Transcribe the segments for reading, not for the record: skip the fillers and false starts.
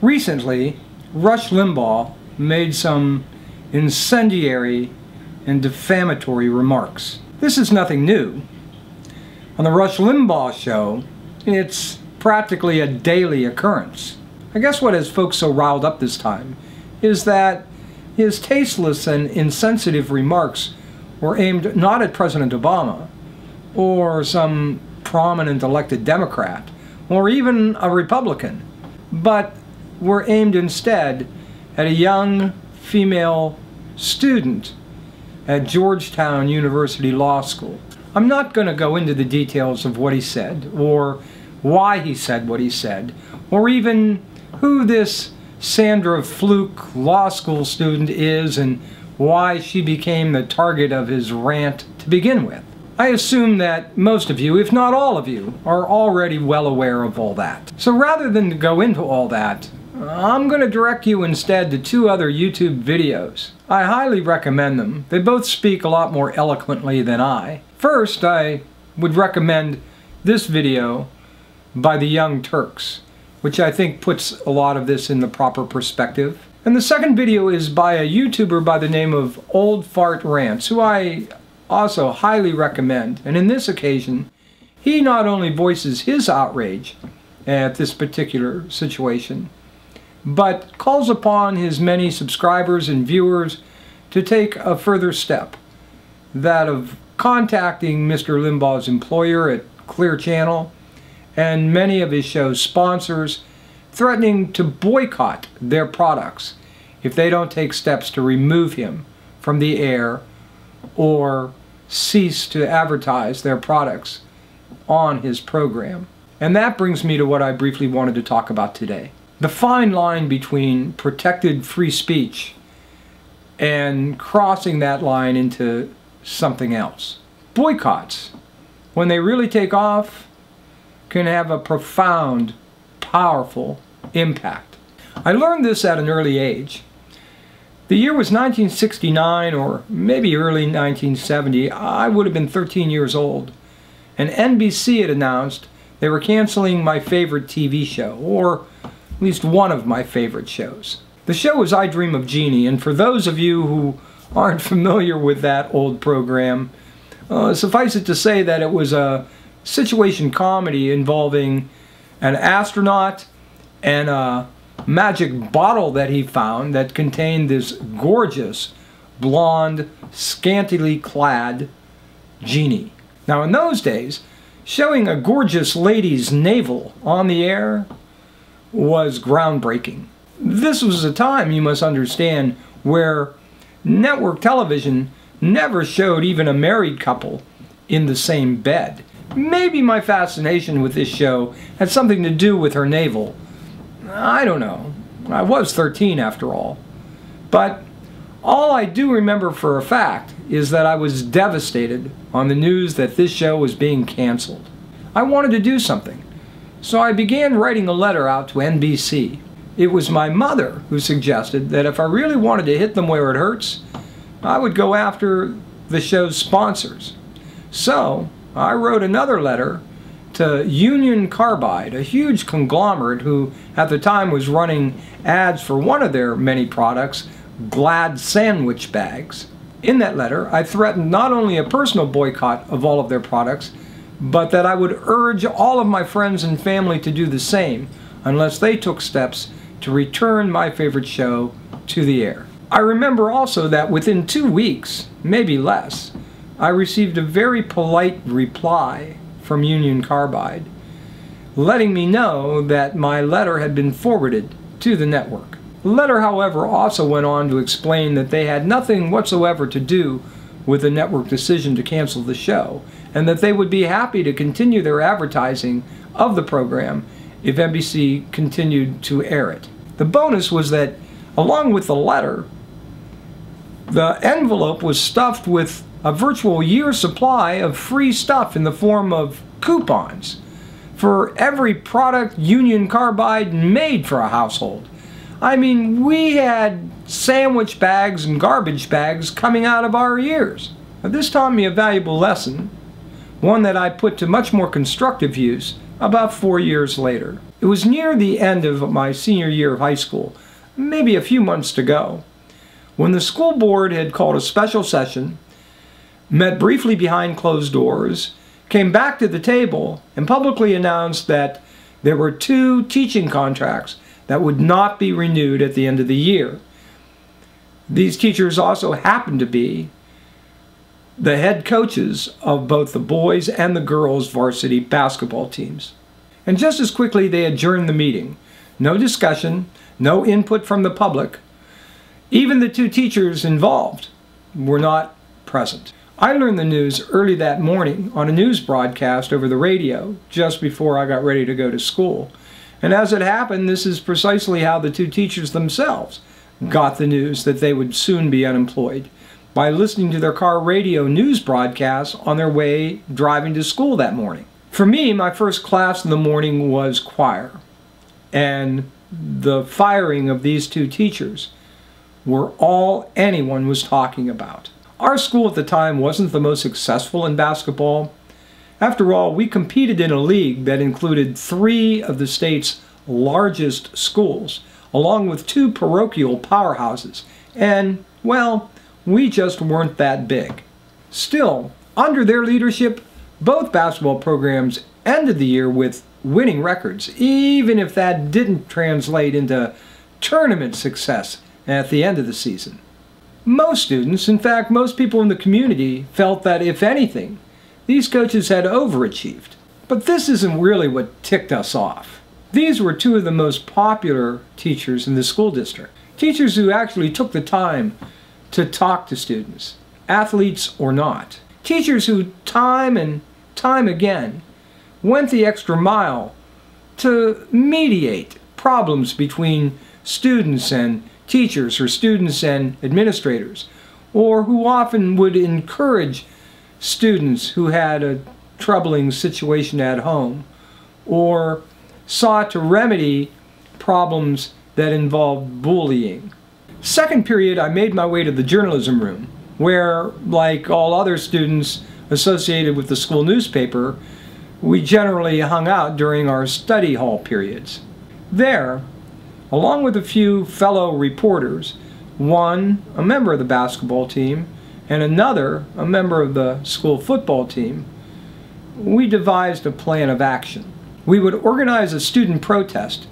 Recently, Rush Limbaugh made some incendiary and defamatory remarks. This is nothing new. On the Rush Limbaugh show, it's practically a daily occurrence. I guess what has folks so riled up this time is that his tasteless and insensitive remarks were aimed not at President Obama or some prominent elected Democrat or even a Republican, but were aimed instead at a young female student at Georgetown University Law School. I'm not going to go into the details of what he said, or why he said what he said, or even who this Sandra Fluke law school student is and why she became the target of his rant to begin with. I assume that most of you, if not all of you, are already well aware of all that. So rather than to go into all that, I'm going to direct you instead to two other YouTube videos. I highly recommend them. They both speak a lot more eloquently than I. First, I would recommend this video by the Young Turks, which I think puts a lot of this in the proper perspective. And the second video is by a YouTuber by the name of Old Fart Rants, who I also highly recommend. And in this occasion, he not only voices his outrage at this particular situation, but calls upon his many subscribers and viewers to take a further step, that of contacting Mr. Limbaugh's employer at Clear Channel and many of his show's sponsors, threatening to boycott their products if they don't take steps to remove him from the air or cease to advertise their products on his program. And that brings me to what I briefly wanted to talk about today. The fine line between protected free speech and crossing that line into something else. Boycotts, when they really take off, can have a profound, powerful impact. I learned this at an early age. The year was 1969 or maybe early 1970. I would have been 13 years old. And NBC had announced they were canceling my favorite TV show, or at least one of my favorite shows. The show was I Dream of Jeannie, and for those of you who aren't familiar with that old program, suffice it to say that it was a situation comedy involving an astronaut and a magic bottle that he found that contained this gorgeous, blonde, scantily clad genie. Now in those days, showing a gorgeous lady's navel on the air was groundbreaking. This was a time, you must understand, where network television never showed even a married couple in the same bed. Maybe my fascination with this show had something to do with her navel. I don't know. I was 13 after all. But all I do remember for a fact is that I was devastated on the news that this show was being canceled. I wanted to do something. So I began writing a letter out to NBC. It was my mother who suggested that if I really wanted to hit them where it hurts, I would go after the show's sponsors. So I wrote another letter to Union Carbide, a huge conglomerate who at the time was running ads for one of their many products, Glad sandwich bags. In that letter, I threatened not only a personal boycott of all of their products, but that I would urge all of my friends and family to do the same unless they took steps to return my favorite show to the air. I remember also that within 2 weeks, maybe less, I received a very polite reply from Union Carbide, letting me know that my letter had been forwarded to the network. The letter, however, also went on to explain that they had nothing whatsoever to do with the network decision to cancel the show, and that they would be happy to continue their advertising of the program if NBC continued to air it. The bonus was that, along with the letter, the envelope was stuffed with a virtual year's supply of free stuff in the form of coupons for every product Union Carbide made for a household. I mean, we had sandwich bags and garbage bags coming out of our ears. Now, this taught me a valuable lesson, one that I put to much more constructive use about 4 years later. It was near the end of my senior year of high school, maybe a few months to go, when the school board had called a special session, met briefly behind closed doors, came back to the table, and publicly announced that there were 2 teaching contracts that would not be renewed at the end of the year. These teachers also happened to be the head coaches of both the boys and the girls varsity basketball teams. And just as quickly they adjourned the meeting. No discussion, no input from the public. Even the 2 teachers involved were not present. I learned the news early that morning on a news broadcast over the radio just before I got ready to go to school. And as it happened, this is precisely how the 2 teachers themselves got the news that they would soon be unemployed, by listening to their car radio news broadcasts on their way driving to school that morning. For me, my first class in the morning was choir, and the firing of these 2 teachers were all anyone was talking about. Our school at the time wasn't the most successful in basketball. After all, we competed in a league that included 3 of the state's largest schools, along with 2 parochial powerhouses, and, well, we just weren't that big. Still, under their leadership, both basketball programs ended the year with winning records, even if that didn't translate into tournament success at the end of the season. Most students, in fact most people in the community, felt that if anything, these coaches had overachieved. But this isn't really what ticked us off. These were 2 of the most popular teachers in the school district. Teachers who actually took the time to talk to students, athletes or not. Teachers who time and time again went the extra mile to mediate problems between students and teachers, or students and administrators, or who often would encourage students who had a troubling situation at home, or sought to remedy problems that involved bullying. Second period, I made my way to the journalism room, where, like all other students associated with the school newspaper, we generally hung out during our study hall periods. There, along with a few fellow reporters, one a member of the basketball team and another a member of the school football team, we devised a plan of action. We would organize a student protest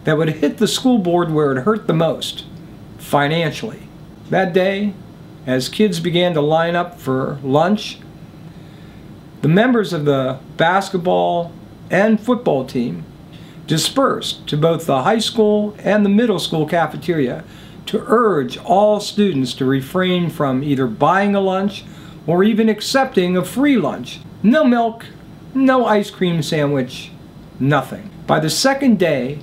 that would hit the school board where it hurt the most, financially. That day, as kids began to line up for lunch, the members of the basketball and football team dispersed to both the high school and the middle school cafeteria to urge all students to refrain from either buying a lunch or even accepting a free lunch. No milk, no ice cream sandwich, nothing. By the second day,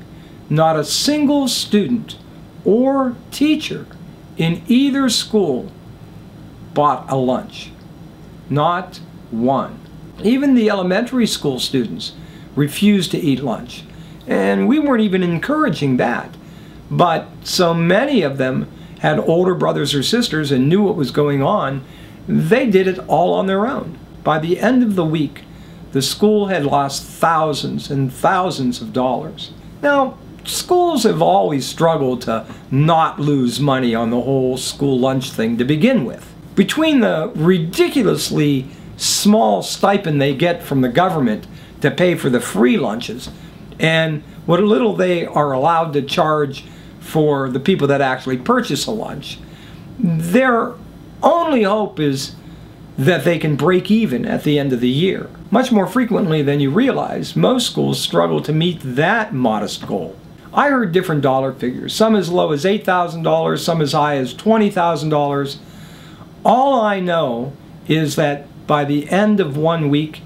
not a single student or teacher in either school bought a lunch. Not one. Even the elementary school students refused to eat lunch. And we weren't even encouraging that. But so many of them had older brothers or sisters and knew what was going on, they did it all on their own. By the end of the week, the school had lost thousands and thousands of dollars. Now, schools have always struggled to not lose money on the whole school lunch thing to begin with. Between the ridiculously small stipend they get from the government to pay for the free lunches and what little they are allowed to charge for the people that actually purchase a lunch, their only hope is that they can break even at the end of the year. Much more frequently than you realize, most schools struggle to meet that modest goal. I heard different dollar figures, some as low as $8,000, some as high as $20,000. All I know is that by the end of 1 week,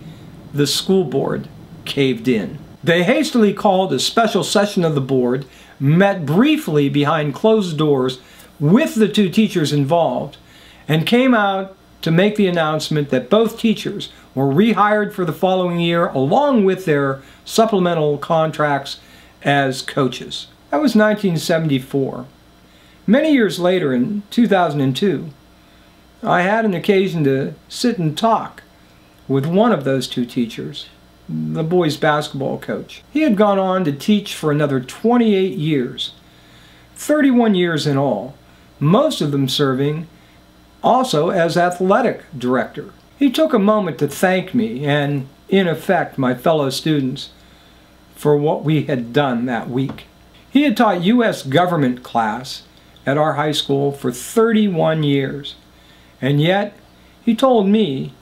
the school board caved in. They hastily called a special session of the board, met briefly behind closed doors with the 2 teachers involved, and came out to make the announcement that both teachers were rehired for the following year along with their supplemental contracts as coaches. That was 1974. Many years later, in 2002, I had an occasion to sit and talk with one of those 2 teachers the boys' basketball coach. He had gone on to teach for another 28 years, 31 years in all, most of them serving also as athletic director. He took a moment to thank me and, in effect, my fellow students for what we had done that week. He had taught U.S. government class at our high school for 31 years, and yet he told me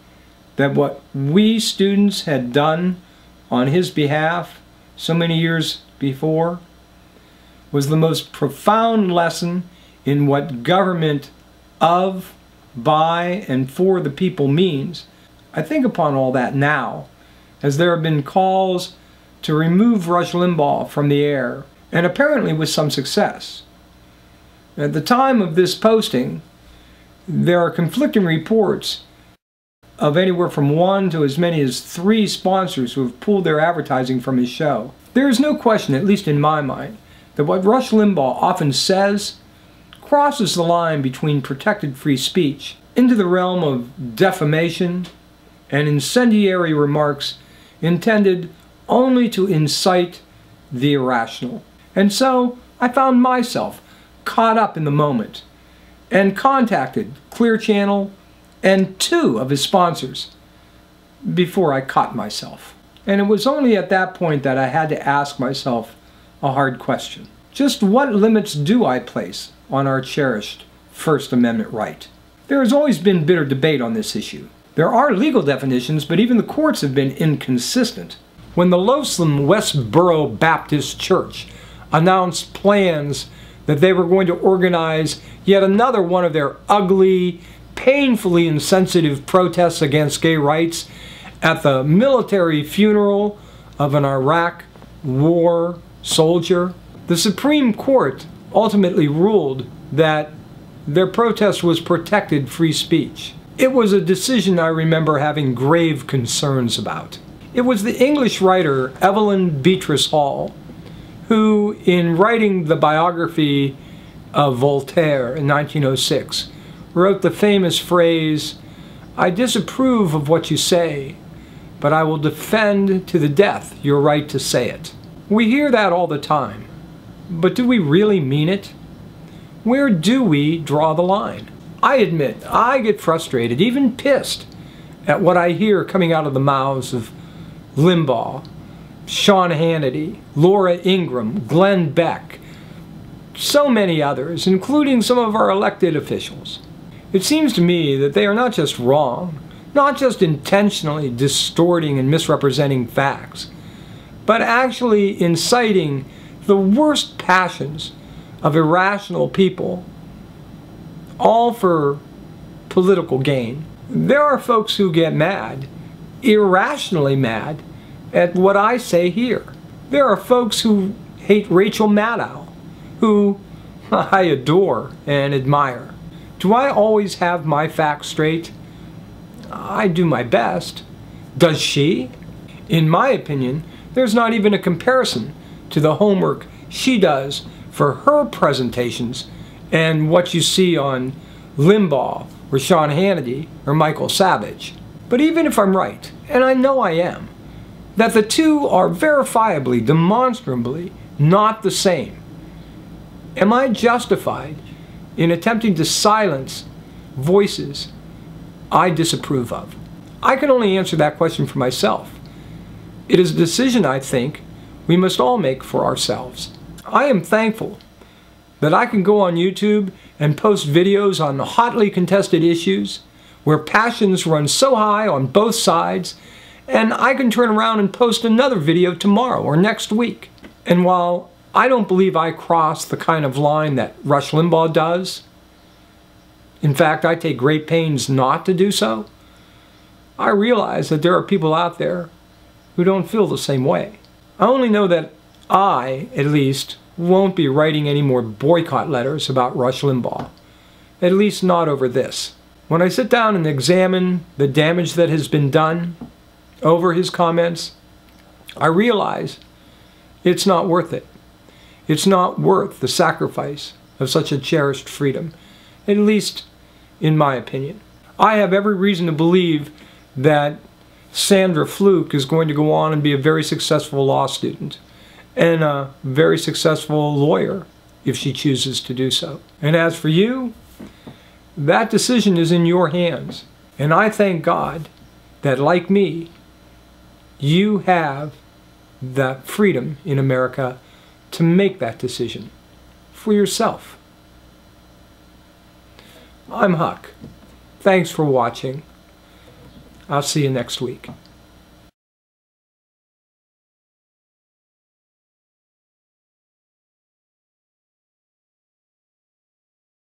that what we students had done on his behalf so many years before was the most profound lesson in what government of, by, and for the people means. I think upon all that now, as there have been calls to remove Rush Limbaugh from the air, and apparently with some success. At the time of this posting, there are conflicting reports of anywhere from 1 to as many as 3 sponsors who have pulled their advertising from his show. There is no question, at least in my mind, that what Rush Limbaugh often says crosses the line between protected free speech into the realm of defamation and incendiary remarks intended only to incite the irrational. And so I found myself caught up in the moment and contacted Clear Channel and 2 of his sponsors before I caught myself. And it was only at that point that I had to ask myself a hard question. Just what limits do I place on our cherished First Amendment right? There has always been bitter debate on this issue. There are legal definitions, but even the courts have been inconsistent. When the loathsome Westboro Baptist Church announced plans that they were going to organize yet another one of their ugly, painfully insensitive protests against gay rights at the military funeral of an Iraq war soldier, the Supreme Court ultimately ruled that their protest was protected free speech. It was a decision I remember having grave concerns about. It was the English writer Evelyn Beatrice Hall who, in writing the biography of Voltaire in 1906, wrote the famous phrase, "I disapprove of what you say, but I will defend to the death your right to say it." We hear that all the time, but do we really mean it? Where do we draw the line? I admit, I get frustrated, even pissed, at what I hear coming out of the mouths of Limbaugh, Sean Hannity, Laura Ingraham, Glenn Beck, so many others, including some of our elected officials. It seems to me that they are not just wrong, not just intentionally distorting and misrepresenting facts, but actually inciting the worst passions of irrational people, all for political gain. There are folks who get mad, irrationally mad, at what I say here. There are folks who hate Rachel Maddow, who I adore and admire. Do I always have my facts straight? I do my best. Does she? In my opinion, there's not even a comparison to the homework she does for her presentations and what you see on Limbaugh or Sean Hannity or Michael Savage. But even if I'm right, and I know I am, that the two are verifiably, demonstrably not the same, am I justified in attempting to silence voices I disapprove of? I can only answer that question for myself. It is a decision, I think, we must all make for ourselves. I am thankful that I can go on YouTube and post videos on hotly contested issues where passions run so high on both sides, and I can turn around and post another video tomorrow or next week. And while I don't believe I cross the kind of line that Rush Limbaugh does, in fact, I take great pains not to do so, I realize that there are people out there who don't feel the same way. I only know that I, at least, won't be writing any more boycott letters about Rush Limbaugh. At least not over this. When I sit down and examine the damage that has been done over his comments, I realize it's not worth it. It's not worth the sacrifice of such a cherished freedom, at least in my opinion. I have every reason to believe that Sandra Fluke is going to go on and be a very successful law student and a very successful lawyer if she chooses to do so. And as for you, that decision is in your hands. And I thank God that, like me, you have the freedom in America to make that decision for yourself. I'm Huck. Thanks for watching. I'll see you next week.